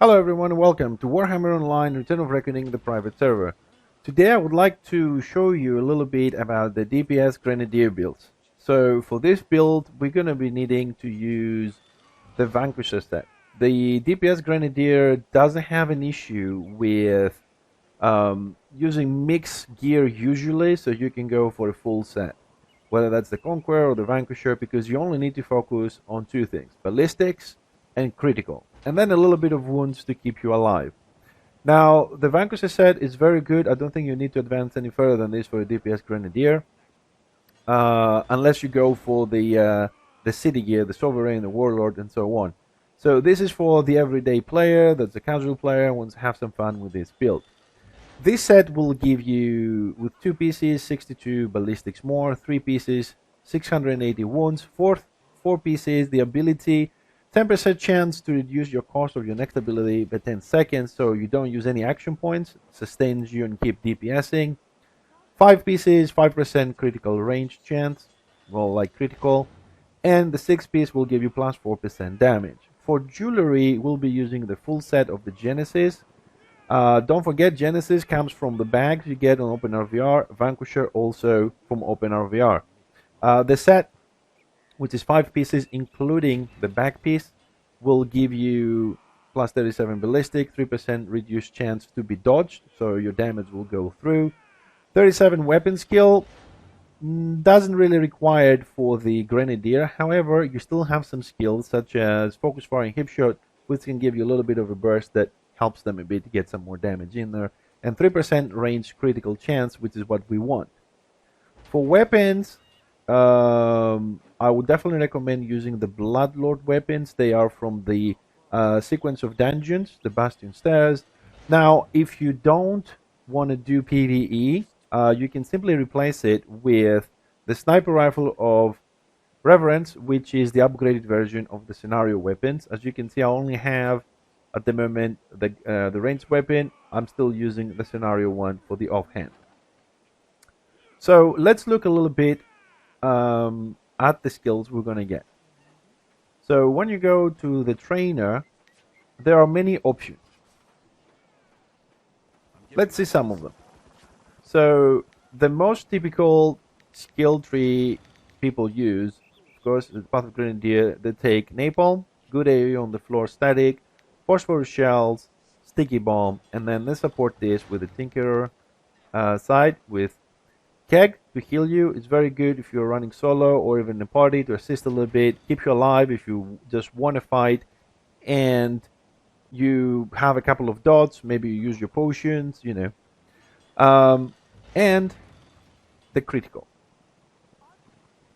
Hello everyone, welcome to Warhammer Online Return of Reckoning, the private server. Today I would like to show you a little bit about the DPS Grenadier builds. So for this build, we're going to be needing to use the Vanquisher set. The DPS Grenadier doesn't have an issue with using mixed gear usually, so you can go for a full set. Whether that's the Conqueror or the Vanquisher, because you only need to focus on two things: ballistics and critical, and then a little bit of wounds to keep you alive. Now, the Vanquisher set is very good. I don't think you need to advance any further than this for a DPS Grenadier, unless you go for the city gear, the Sovereign, the Warlord, and so on. So this is for the everyday player, that's a casual player, wants to have some fun with this build. This set will give you, with 2 pieces, 62 ballistics more, 3 pieces, 680 wounds, 4 pieces, the ability 10% chance to reduce your cost of your next ability by 10 seconds, so you don't use any action points, sustains you and keep DPSing. 5 pieces, 5% critical range chance, well, like critical, and the 6 piece will give you plus 4% damage. For jewelry, we'll be using the full set of the Genesis. Don't forget, Genesis comes from the bags you get on OpenRVR, Vanquisher also from OpenRVR. The set, which is 5 pieces including the back piece, will give you plus 37 ballistic, 3% reduced chance to be dodged, so your damage will go through. 37 weapon skill, doesn't really required for the Grenadier. However, you still have some skills such as focus fire and hip shot, which can give you a little bit of a burst that helps them a bit to get some more damage in there, and 3% range critical chance, which is what we want. For weapons, I would definitely recommend using the Bloodlord weapons. They are from the sequence of dungeons, the Bastion Stairs. Now, if you don't want to do PvE, you can simply replace it with the Sniper Rifle of Reverence, which is the upgraded version of the scenario weapons. As you can see, I only have at the moment the ranged weapon. I'm still using the scenario one for the offhand. So let's look a little bit at the skills we're going to get. So when you go to the trainer, there are many options. Let's see some of them. So the most typical skill tree people use, of course, the Path of Grenadier. They take Napalm, good AoE on the floor, static, phosphorus shells, sticky bomb, and then they support this with the Tinkerer side with Keg to heal you. It's very good if you're running solo or even in a party to assist a little bit, keep you alive if you just want to fight, and you have a couple of dots, maybe you use your potions, and the critical.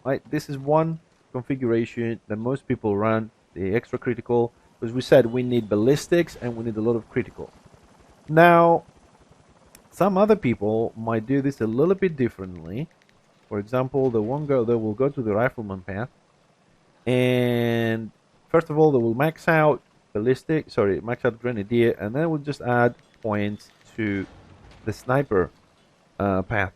Right, this is one configuration that most people run, the extra critical, because we said we need ballistics and we need a lot of critical. Now, some other people might do this a little bit differently. For example, they will go to the rifleman path, and first of all they will max out Grenadier, and then we'll just add points to the sniper path.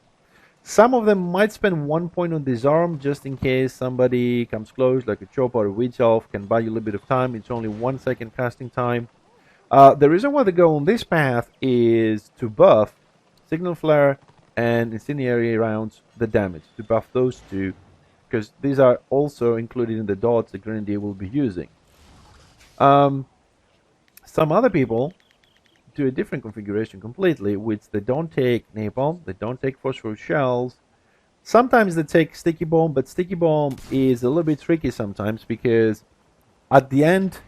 Some of them might spend 1 point on disarm just in case somebody comes close, like a chop or a witch elf, can buy you a little bit of time. It's only 1 second casting time. The reason why they go on this path is to buff Signal Flare and Incendiary rounds, the damage, to buff those two, because these are also included in the dots the Grenadier will be using. Some other people do a different configuration completely, which they don't take Napalm, they don't take Phosphorus Shells. Sometimes they take Sticky Bomb, but Sticky Bomb is a little bit tricky sometimes, because at the end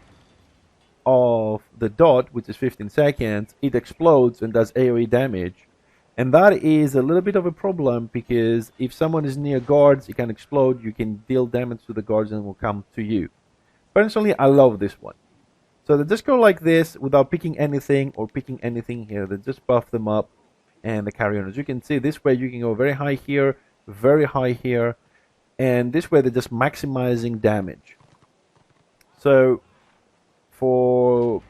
of the dot, which is 15 seconds, it explodes and does AoE damage. And that is a little bit of a problem, because if someone is near guards, it can explode, you can deal damage to the guards and it will come to you. Personally, I love this one. So they just go like this without picking anything or picking anything here. They just buff them up and they carry on. As you can see, this way you can go very high here, very high here, and this way they're just maximizing damage. So for,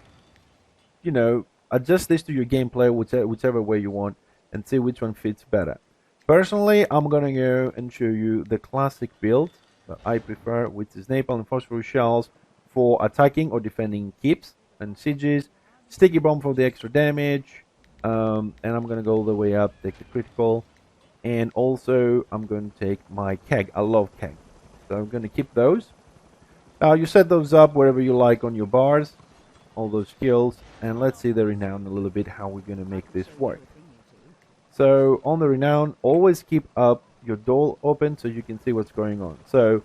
adjust this to your gameplay whichever way you want and see which one fits better. Personally, I'm gonna go and show you the classic build that I prefer, which is Napalm and Phosphorus Shells for attacking or defending keeps and sieges. Sticky bomb for the extra damage, and I'm gonna go all the way up, take the critical, and also I'm going to take my keg. I love keg, so I'm going to keep those. You set those up wherever you like on your bars, all those skills, and let's see the renown a little bit, how we're going to make this work. So on the renown, always keep up your door open so you can see what's going on. So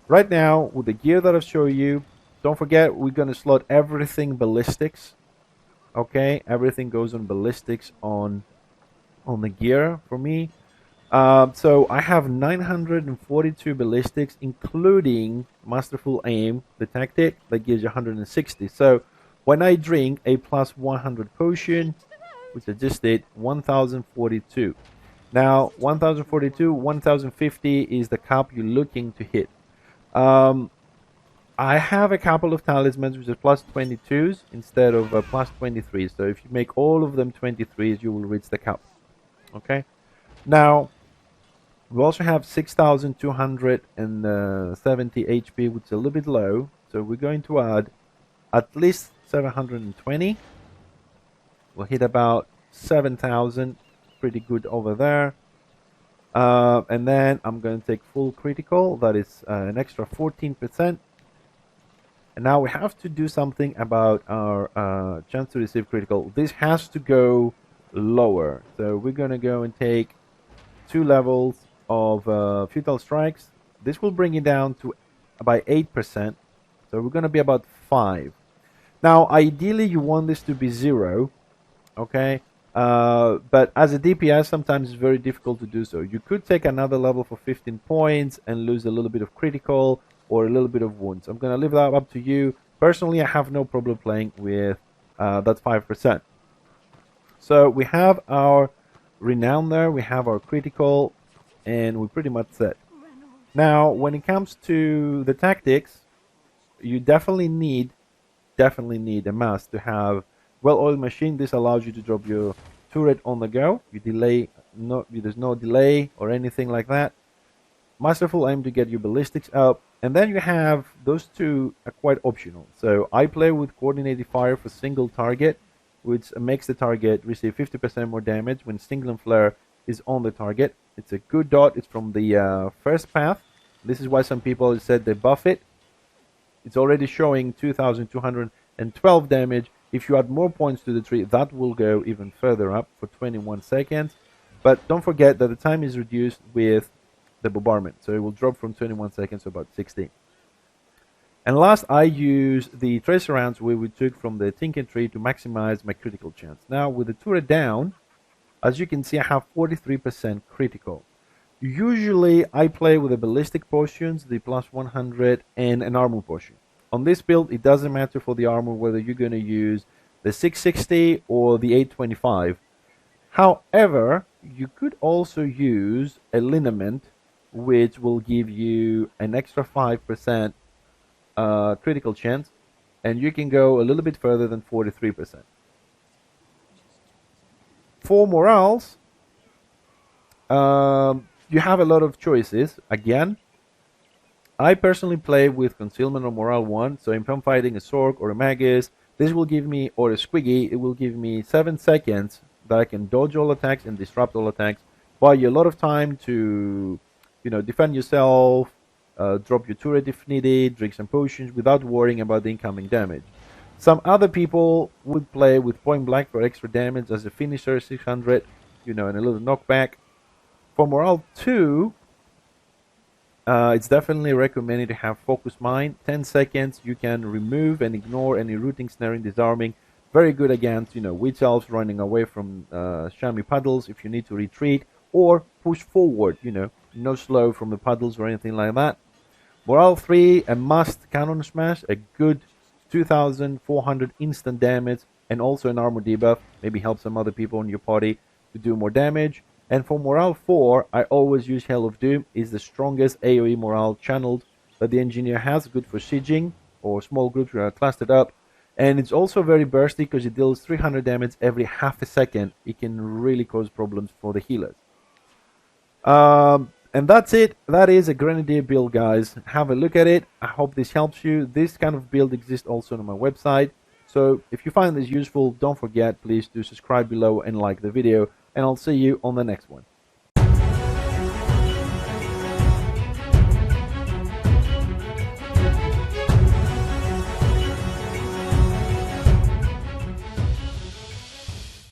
right now, with the gear that I've shown you, don't forget we're going to slot everything ballistics. Okay, everything goes on ballistics on the gear for me. So I have 942 ballistics, including Masterful Aim, the tactic that gives you 160. So when I drink a plus 100 potion, which I just did, 1042. Now 1042, 1050 is the cap you're looking to hit. I have a couple of talismans which are plus 22s instead of plus 23. So if you make all of them 23s, you will reach the cap. Okay. Now we also have 6,270 HP, which is a little bit low. So we're going to add at least 720. We'll hit about 7,000. Pretty good over there. And then I'm going to take full critical. That is an extra 14%. And now we have to do something about our chance to receive critical. This has to go lower. So we're going to go and take 2 levels of futile strikes. This will bring it down to about 8%. So we're going to be about 5. Now, ideally, you want this to be 0. Okay. But as a DPS, sometimes it's very difficult to do so. You could take another level for 15 points and lose a little bit of critical or a little bit of wounds. I'm going to leave that up to you. Personally, I have no problem playing with that 5%. So we have our renown there, we have our critical, and we're pretty much set. Now, when it comes to the tactics, you definitely need a must to have well-oiled machine. This allows you to drop your turret on the go. There's no delay or anything like that. Masterful Aim to get your ballistics up, and then you have those two are quite optional. So I play with coordinated fire for single target, which makes the target receive 50% more damage when Stingling Flare is on the target. It's a good dot. It's from the first path. This is why some people said they buff it. It's already showing 2,212 damage. If you add more points to the tree, that will go even further up for 21 seconds. But don't forget that the time is reduced with the bombardment. So it will drop from 21 seconds to about 16. And last, I use the tracer rounds where we took from the Tinker Tree to maximize my critical chance. Now, with the turret down, as you can see, I have 43% critical. Usually, I play with the ballistic potions, the plus 100, and an armor potion. On this build, it doesn't matter for the armor whether you're going to use the 660 or the 825. However, you could also use a liniment, which will give you an extra 5% critical chance, and you can go a little bit further than 43%. For morals, you have a lot of choices. Again, I personally play with concealment or morale 1, so if I'm fighting a Sork or a Magus, this will give me, or a Squiggy, it will give me 7 seconds that I can dodge all attacks and disrupt all attacks, buy you a lot of time to, defend yourself, drop your turret if needed, drink some potions without worrying about the incoming damage. Some other people would play with Point Blank for extra damage as a finisher, 600, and a little knockback. For morale 2, it's definitely recommended to have Focus Mind. 10 seconds, you can remove and ignore any rooting, snaring, disarming. Very good against, witch elves running away from chamois puddles if you need to retreat, or push forward, no slow from the puddles or anything like that. Morale 3, a must cannon smash, a good 2,400 instant damage, and also an armor debuff. Maybe help some other people in your party to do more damage. And for morale 4, I always use Hail of Doom. It's the strongest AoE morale channeled that the engineer has, good for sieging or small groups who are clustered up. And it's also very bursty because it deals 300 damage every half a second. It can really cause problems for the healers. And that's it. That is a Grenadier build, guys. Have a look at it. I hope this helps you. This kind of build exists also on my website. So if you find this useful, don't forget, please do subscribe below and like the video, and I'll see you on the next one.